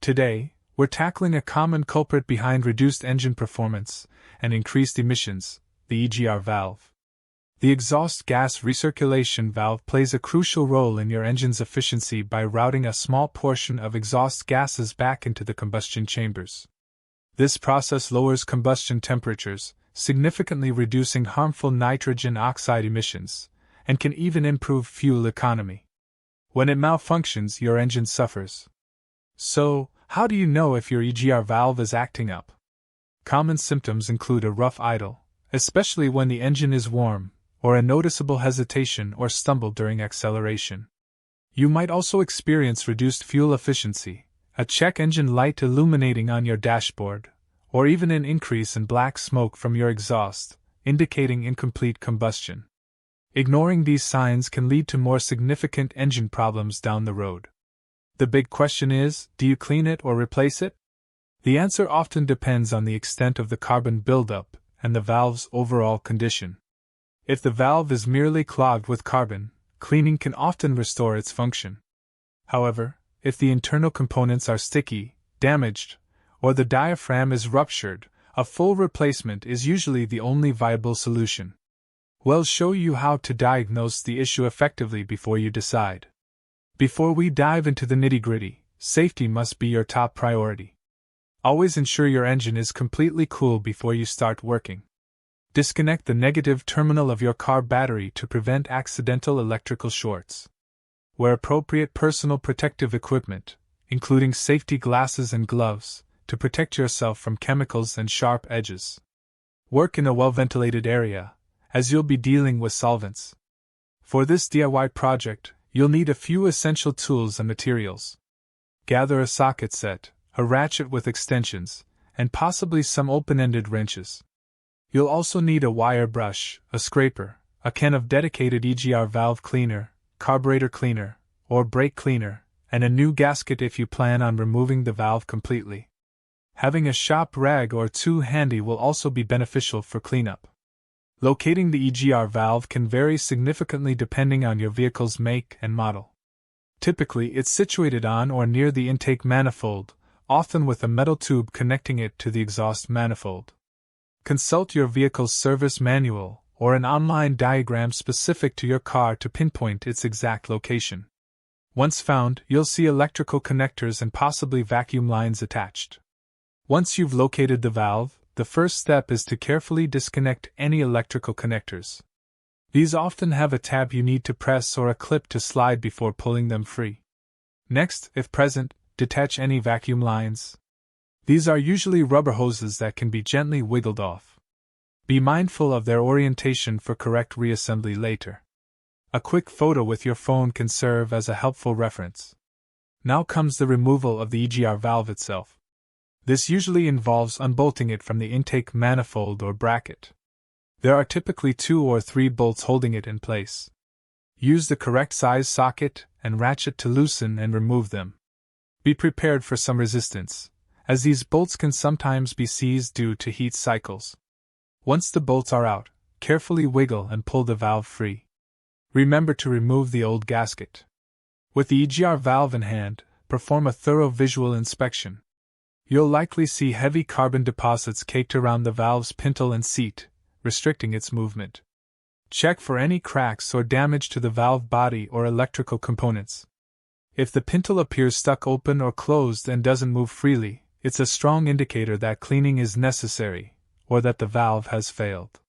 Today, we're tackling a common culprit behind reduced engine performance and increased emissions, the EGR valve. The exhaust gas recirculation valve plays a crucial role in your engine's efficiency by routing a small portion of exhaust gases back into the combustion chambers. This process lowers combustion temperatures, significantly reducing harmful nitrogen oxide emissions, and can even improve fuel economy. When it malfunctions, your engine suffers. So, how do you know if your EGR valve is acting up? Common symptoms include a rough idle, especially when the engine is warm, or a noticeable hesitation or stumble during acceleration. You might also experience reduced fuel efficiency, a check engine light illuminating on your dashboard, or even an increase in black smoke from your exhaust, indicating incomplete combustion. Ignoring these signs can lead to more significant engine problems down the road. The big question is, do you clean it or replace it? The answer often depends on the extent of the carbon buildup and the valve's overall condition. If the valve is merely clogged with carbon, cleaning can often restore its function. However, if the internal components are sticky, damaged, or the diaphragm is ruptured, a full replacement is usually the only viable solution. We'll show you how to diagnose the issue effectively before you decide. Before we dive into the nitty-gritty, safety must be your top priority. Always ensure your engine is completely cool before you start working. Disconnect the negative terminal of your car battery to prevent accidental electrical shorts. Wear appropriate personal protective equipment, including safety glasses and gloves, to protect yourself from chemicals and sharp edges. Work in a well-ventilated area, as you'll be dealing with solvents. For this DIY project, you'll need a few essential tools and materials. Gather a socket set, a ratchet with extensions, and possibly some open-ended wrenches. You'll also need a wire brush, a scraper, a can of dedicated EGR valve cleaner, carburetor cleaner, or brake cleaner, and a new gasket if you plan on removing the valve completely. Having a shop rag or two handy will also be beneficial for cleanup. Locating the EGR valve can vary significantly depending on your vehicle's make and model. Typically, it's situated on or near the intake manifold, often with a metal tube connecting it to the exhaust manifold. Consult your vehicle's service manual or an online diagram specific to your car to pinpoint its exact location. Once found, you'll see electrical connectors and possibly vacuum lines attached. Once you've located the valve, the first step is to carefully disconnect any electrical connectors. These often have a tab you need to press or a clip to slide before pulling them free. Next, if present, detach any vacuum lines. These are usually rubber hoses that can be gently wiggled off. Be mindful of their orientation for correct reassembly later. A quick photo with your phone can serve as a helpful reference. Now comes the removal of the EGR valve itself. This usually involves unbolting it from the intake manifold or bracket. There are typically 2 or 3 bolts holding it in place. Use the correct size socket and ratchet to loosen and remove them. Be prepared for some resistance, as these bolts can sometimes be seized due to heat cycles. Once the bolts are out, carefully wiggle and pull the valve free. Remember to remove the old gasket. With the EGR valve in hand, perform a thorough visual inspection. You'll likely see heavy carbon deposits caked around the valve's pintle and seat, restricting its movement. Check for any cracks or damage to the valve body or electrical components. If the pintle appears stuck open or closed and doesn't move freely, it's a strong indicator that cleaning is necessary, or that the valve has failed.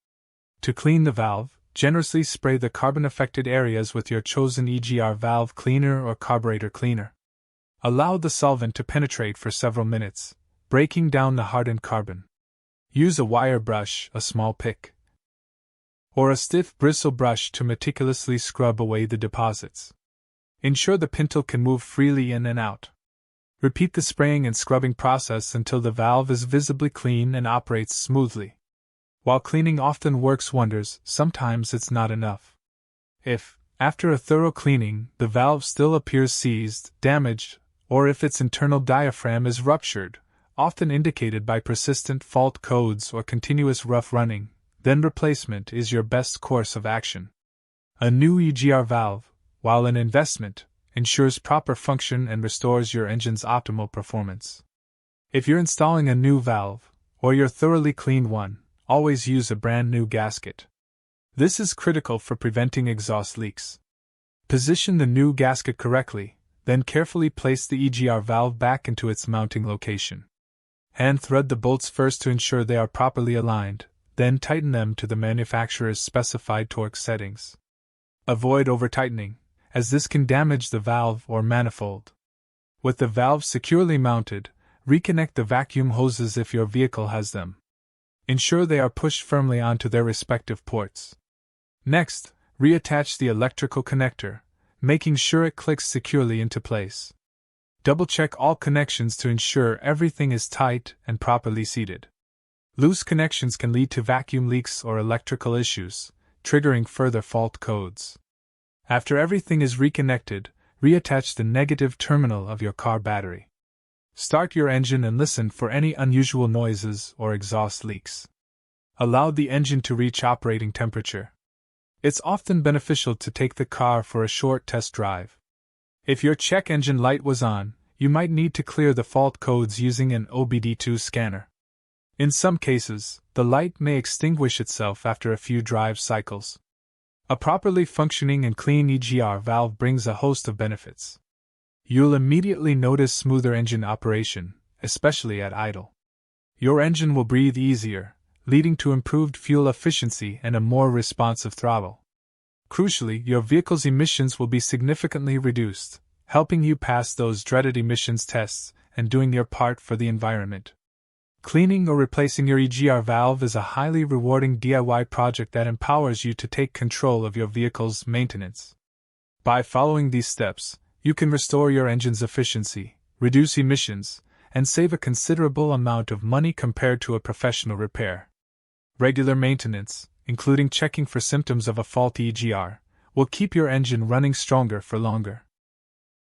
To clean the valve, generously spray the carbon-affected areas with your chosen EGR valve cleaner or carburetor cleaner. Allow the solvent to penetrate for several minutes, breaking down the hardened carbon. Use a wire brush, a small pick, or a stiff bristle brush to meticulously scrub away the deposits. Ensure the pintle can move freely in and out. Repeat the spraying and scrubbing process until the valve is visibly clean and operates smoothly. While cleaning often works wonders, sometimes it's not enough. If, after a thorough cleaning, the valve still appears seized, damaged, or if its internal diaphragm is ruptured, often indicated by persistent fault codes or continuous rough running, then replacement is your best course of action. A new EGR valve, while an investment, ensures proper function and restores your engine's optimal performance. If you're installing a new valve, or you're thoroughly cleaned one, always use a brand new gasket. This is critical for preventing exhaust leaks. Position the new gasket correctly, then carefully place the EGR valve back into its mounting location. Hand thread the bolts first to ensure they are properly aligned, then tighten them to the manufacturer's specified torque settings. Avoid over-tightening, as this can damage the valve or manifold. With the valve securely mounted, reconnect the vacuum hoses if your vehicle has them. Ensure they are pushed firmly onto their respective ports. Next, reattach the electrical connector, making sure it clicks securely into place. Double-check all connections to ensure everything is tight and properly seated. Loose connections can lead to vacuum leaks or electrical issues, triggering further fault codes. After everything is reconnected, reattach the negative terminal of your car battery. Start your engine and listen for any unusual noises or exhaust leaks. Allow the engine to reach operating temperature. It's often beneficial to take the car for a short test drive. If your check engine light was on, you might need to clear the fault codes using an OBD2 scanner. In some cases, the light may extinguish itself after a few drive cycles. A properly functioning and clean EGR valve brings a host of benefits. You'll immediately notice smoother engine operation, especially at idle. Your engine will breathe easier, leading to improved fuel efficiency and a more responsive throttle. Crucially, your vehicle's emissions will be significantly reduced, helping you pass those dreaded emissions tests and doing your part for the environment. Cleaning or replacing your EGR valve is a highly rewarding DIY project that empowers you to take control of your vehicle's maintenance. By following these steps, you can restore your engine's efficiency, reduce emissions, and save a considerable amount of money compared to a professional repair. Regular maintenance, including checking for symptoms of a faulty EGR, will keep your engine running stronger for longer.